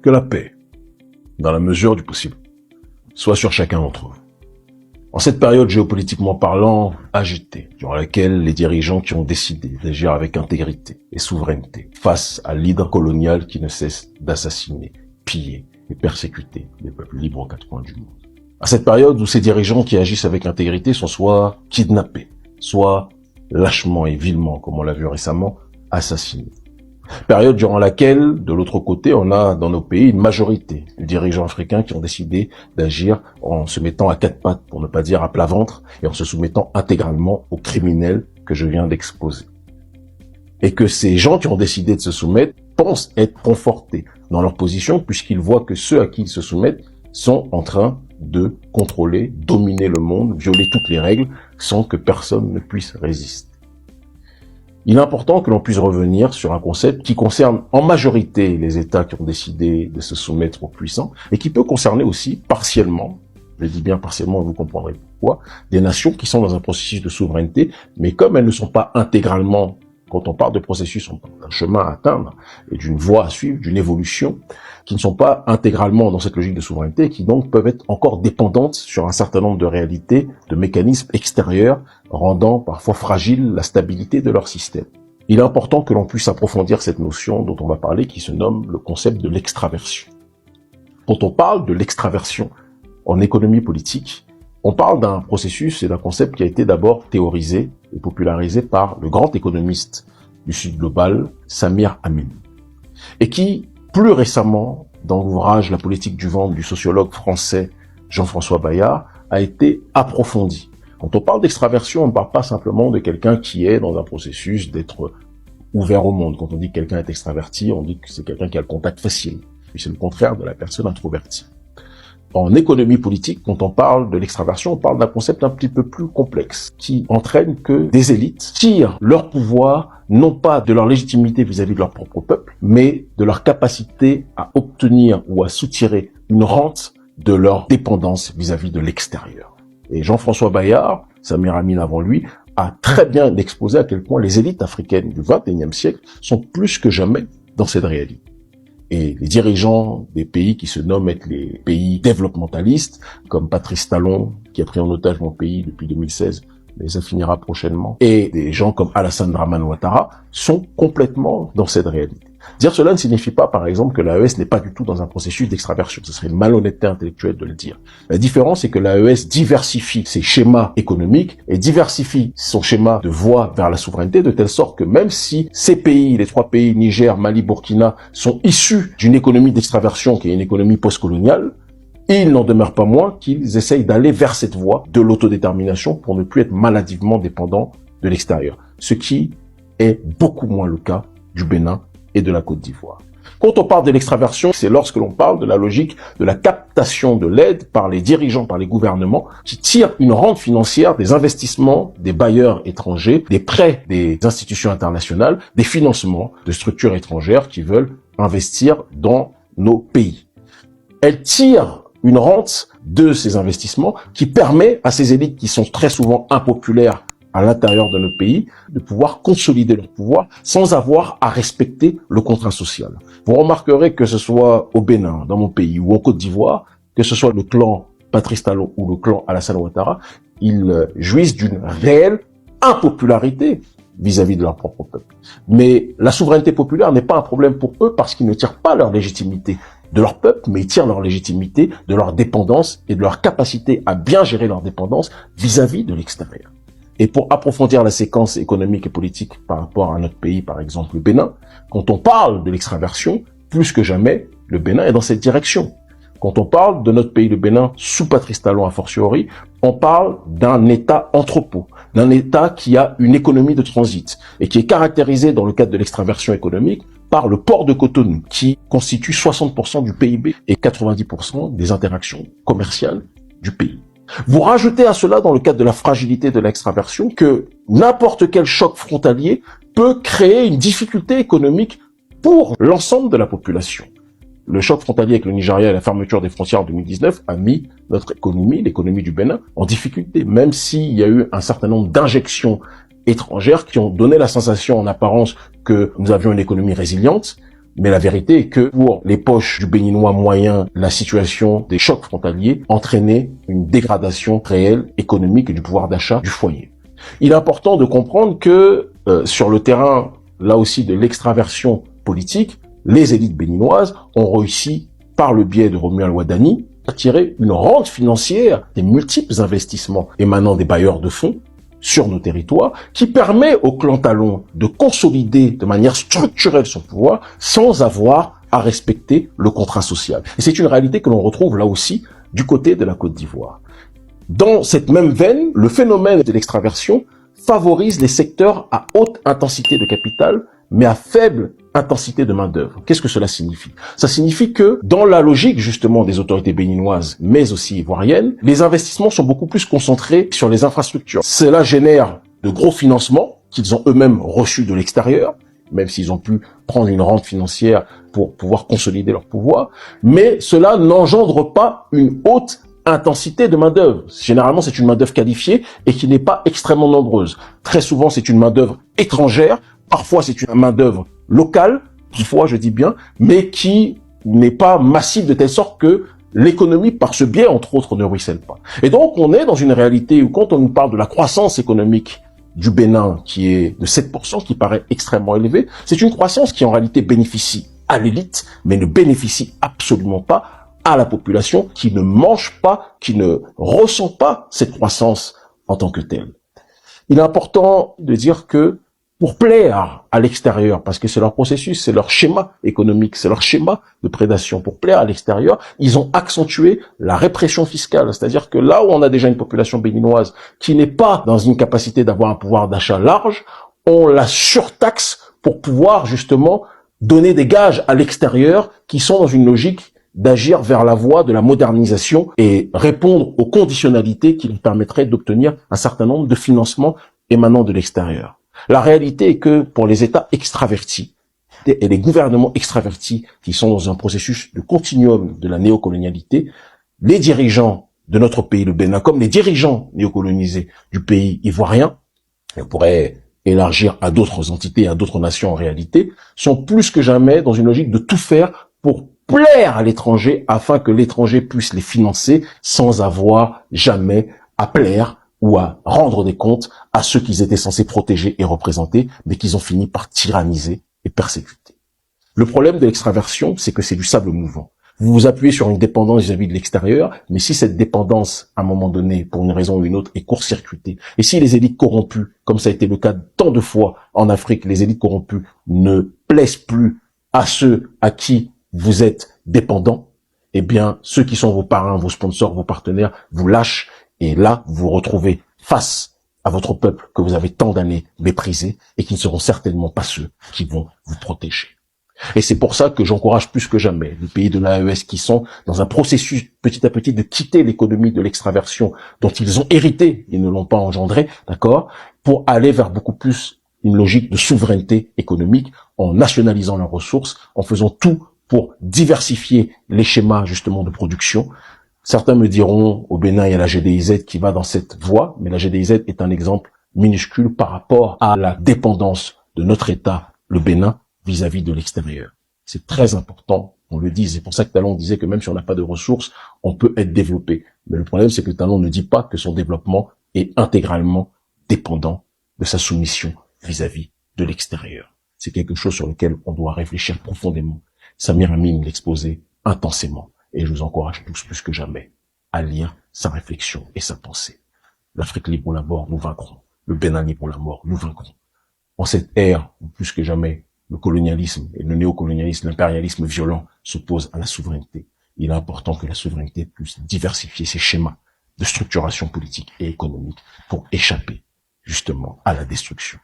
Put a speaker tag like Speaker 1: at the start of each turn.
Speaker 1: Que la paix, dans la mesure du possible, soit sur chacun d'entre vous. En cette période géopolitiquement parlant agitée, durant laquelle les dirigeants qui ont décidé d'agir avec intégrité et souveraineté face à l'hydre colonial qui ne cesse d'assassiner, piller et persécuter les peuples libres aux quatre coins du monde. À cette période où ces dirigeants qui agissent avec intégrité sont soit kidnappés, soit lâchement et vilement, comme on l'a vu récemment, assassinés. Période durant laquelle, de l'autre côté, on a dans nos pays une majorité de dirigeants africains qui ont décidé d'agir en se mettant à quatre pattes, pour ne pas dire à plat ventre, et en se soumettant intégralement aux criminels que je viens d'exposer. Et que ces gens qui ont décidé de se soumettre pensent être confortés dans leur position, puisqu'ils voient que ceux à qui ils se soumettent sont en train de contrôler, dominer le monde, violer toutes les règles, sans que personne ne puisse résister. Il est important que l'on puisse revenir sur un concept qui concerne en majorité les États qui ont décidé de se soumettre aux puissants et qui peut concerner aussi partiellement, je dis bien partiellement, vous comprendrez pourquoi, des nations qui sont dans un processus de souveraineté, mais comme elles ne sont pas intégralement, quand on parle de processus, on parle d'un chemin à atteindre et d'une voie à suivre, d'une évolution, qui ne sont pas intégralement dans cette logique de souveraineté et qui donc peuvent être encore dépendantes sur un certain nombre de réalités, de mécanismes extérieurs, rendant parfois fragile la stabilité de leur système. Il est important que l'on puisse approfondir cette notion dont on va parler, qui se nomme le concept de l'extraversion. Quand on parle de l'extraversion en économie politique, on parle d'un processus et d'un concept qui a été d'abord théorisé et popularisé par le grand économiste du Sud global, Samir Amin, et qui, plus récemment, dans l'ouvrage La politique du ventre du sociologue français Jean-François Bayard, a été approfondi. Quand on parle d'extraversion, on ne parle pas simplement de quelqu'un qui est dans un processus d'être ouvert au monde. Quand on dit que quelqu'un est extraverti, on dit que c'est quelqu'un qui a le contact facile. Et c'est le contraire de la personne introvertie. En économie politique, quand on parle de l'extraversion, on parle d'un concept un petit peu plus complexe, qui entraîne que des élites tirent leur pouvoir, non pas de leur légitimité vis-à-vis de leur propre peuple, mais de leur capacité à obtenir ou à soutirer une rente de leur dépendance vis-à-vis de l'extérieur. Et Jean-François Bayard, Samir Amin avant lui, a très bien exposé à quel point les élites africaines du XXIe siècle sont plus que jamais dans cette réalité. Et les dirigeants des pays qui se nomment être les pays développementalistes, comme Patrice Talon, qui a pris en otage mon pays depuis 2016, mais ça finira prochainement, et des gens comme Alassane Dramane Ouattara, sont complètement dans cette réalité. Dire cela ne signifie pas, par exemple, que l'AES n'est pas du tout dans un processus d'extraversion. Ce serait une malhonnêteté intellectuelle de le dire. La différence, c'est que l'AES diversifie ses schémas économiques et diversifie son schéma de voie vers la souveraineté de telle sorte que même si ces pays, les trois pays, Niger, Mali, Burkina, sont issus d'une économie d'extraversion qui est une économie postcoloniale, il n'en demeure pas moins qu'ils essayent d'aller vers cette voie de l'autodétermination pour ne plus être maladivement dépendants de l'extérieur. Ce qui est beaucoup moins le cas du Bénin et de la Côte d'Ivoire. Quand on parle de l'extraversion, c'est lorsque l'on parle de la logique de la captation de l'aide par les dirigeants, par les gouvernements, qui tirent une rente financière des investissements des bailleurs étrangers, des prêts des institutions internationales, des financements de structures étrangères qui veulent investir dans nos pays. Elles tirent une rente de ces investissements qui permet à ces élites qui sont très souvent impopulaires à l'intérieur de notre pays, de pouvoir consolider leur pouvoir sans avoir à respecter le contrat social. Vous remarquerez que ce soit au Bénin, dans mon pays, ou en Côte d'Ivoire, que ce soit le clan Patrice Talon ou le clan Alassane Ouattara, ils jouissent d'une réelle impopularité vis-à-vis de leur propre peuple. Mais la souveraineté populaire n'est pas un problème pour eux parce qu'ils ne tirent pas leur légitimité de leur peuple, mais ils tirent leur légitimité de leur dépendance et de leur capacité à bien gérer leur dépendance vis-à-vis de l'extérieur. Et pour approfondir la séquence économique et politique par rapport à notre pays, par exemple le Bénin, quand on parle de l'extraversion, plus que jamais, le Bénin est dans cette direction. Quand on parle de notre pays, le Bénin, sous Patrice Talon a fortiori, on parle d'un État entrepôt, d'un État qui a une économie de transit et qui est caractérisé dans le cadre de l'extraversion économique par le port de Cotonou, qui constitue 60% du PIB et 90% des interactions commerciales du pays. Vous rajoutez à cela, dans le cadre de la fragilité de l'extraversion, que n'importe quel choc frontalier peut créer une difficulté économique pour l'ensemble de la population. Le choc frontalier avec le Nigeria et la fermeture des frontières en 2019 a mis notre économie, l'économie du Bénin, en difficulté, même s'il y a eu un certain nombre d'injections étrangères qui ont donné la sensation en apparence que nous avions une économie résiliente. Mais la vérité est que pour les poches du Béninois moyen, la situation des chocs frontaliers entraînait une dégradation réelle économique et du pouvoir d'achat du foyer. Il est important de comprendre que sur le terrain, là aussi, de l'extraversion politique, les élites béninoises ont réussi, par le biais de Romuald Wadani, à tirer une rente financière des multiples investissements émanant des bailleurs de fonds sur nos territoires, qui permet au clan Talon de consolider de manière structurelle son pouvoir sans avoir à respecter le contrat social. Et c'est une réalité que l'on retrouve là aussi du côté de la Côte d'Ivoire. Dans cette même veine, le phénomène de l'extraversion favorise les secteurs à haute intensité de capital, mais à faible intensité de main-d'œuvre. Qu'est-ce que cela signifie? Ça signifie que, dans la logique justement des autorités béninoises, mais aussi ivoiriennes, les investissements sont beaucoup plus concentrés sur les infrastructures. Cela génère de gros financements qu'ils ont eux-mêmes reçus de l'extérieur, même s'ils ont pu prendre une rente financière pour pouvoir consolider leur pouvoir, mais cela n'engendre pas une haute intensité de main-d'œuvre. Généralement, c'est une main-d'œuvre qualifiée et qui n'est pas extrêmement nombreuse. Très souvent, c'est une main-d'œuvre étrangère. Parfois, c'est une main-d'œuvre locale, parfois, je dis bien, mais qui n'est pas massive de telle sorte que l'économie, par ce biais, entre autres, ne ruisselle pas. Et donc, on est dans une réalité où, quand on nous parle de la croissance économique du Bénin, qui est de 7%, qui paraît extrêmement élevée, c'est une croissance qui, en réalité, bénéficie à l'élite, mais ne bénéficie absolument pas à la population qui ne mange pas, qui ne ressent pas cette croissance en tant que telle. Il est important de dire que pour plaire à l'extérieur, parce que c'est leur processus, c'est leur schéma économique, c'est leur schéma de prédation, pour plaire à l'extérieur, ils ont accentué la répression fiscale. C'est-à-dire que là où on a déjà une population béninoise qui n'est pas dans une capacité d'avoir un pouvoir d'achat large, on la surtaxe pour pouvoir justement donner des gages à l'extérieur qui sont dans une logique d'agir vers la voie de la modernisation et répondre aux conditionnalités qui leur permettraient d'obtenir un certain nombre de financements émanant de l'extérieur. La réalité est que pour les États extravertis et les gouvernements extravertis qui sont dans un processus de continuum de la néocolonialité, les dirigeants de notre pays, le Bénin, comme les dirigeants néocolonisés du pays ivoirien, on pourrait élargir à d'autres entités, à d'autres nations en réalité, sont plus que jamais dans une logique de tout faire pour plaire à l'étranger afin que l'étranger puisse les financer sans avoir jamais à plaire ou à rendre des comptes à ceux qu'ils étaient censés protéger et représenter, mais qu'ils ont fini par tyranniser et persécuter. Le problème de l'extraversion, c'est que c'est du sable mouvant. Vous vous appuyez sur une dépendance vis-à-vis de l'extérieur, mais si cette dépendance, à un moment donné, pour une raison ou une autre, est court-circuitée, et si les élites corrompues, comme ça a été le cas tant de fois en Afrique, les élites corrompues ne plaisent plus à ceux à qui vous êtes dépendant, eh bien, ceux qui sont vos parrains, vos sponsors, vos partenaires, vous lâchent, et là, vous vous retrouvez face à votre peuple que vous avez tant d'années méprisé, et qui ne seront certainement pas ceux qui vont vous protéger. Et c'est pour ça que j'encourage plus que jamais les pays de l'AES qui sont dans un processus petit à petit de quitter l'économie de l'extraversion dont ils ont hérité, ils ne l'ont pas engendré, d'accord, pour aller vers beaucoup plus une logique de souveraineté économique en nationalisant leurs ressources, en faisant tout pour diversifier les schémas justement de production. Certains me diront, au Bénin, il y a la GDIZ qui va dans cette voie, mais la GDIZ est un exemple minuscule par rapport à la dépendance de notre État, le Bénin, vis-à-vis de l'extérieur. C'est très important, on le dit, c'est pour ça que Talon disait que même si on n'a pas de ressources, on peut être développé. Mais le problème, c'est que Talon ne dit pas que son développement est intégralement dépendant de sa soumission vis-à-vis de l'extérieur. C'est quelque chose sur lequel on doit réfléchir profondément. Samir Amin l'exposait intensément, et je vous encourage tous plus que jamais à lire sa réflexion et sa pensée. L'Afrique libre ou la mort, nous vaincrons. Le Bénin libre ou la mort, nous vaincrons. En cette ère, où plus que jamais, le colonialisme et le néocolonialisme, l'impérialisme violent s'opposent à la souveraineté. Il est important que la souveraineté puisse diversifier ses schémas de structuration politique et économique pour échapper justement à la destruction.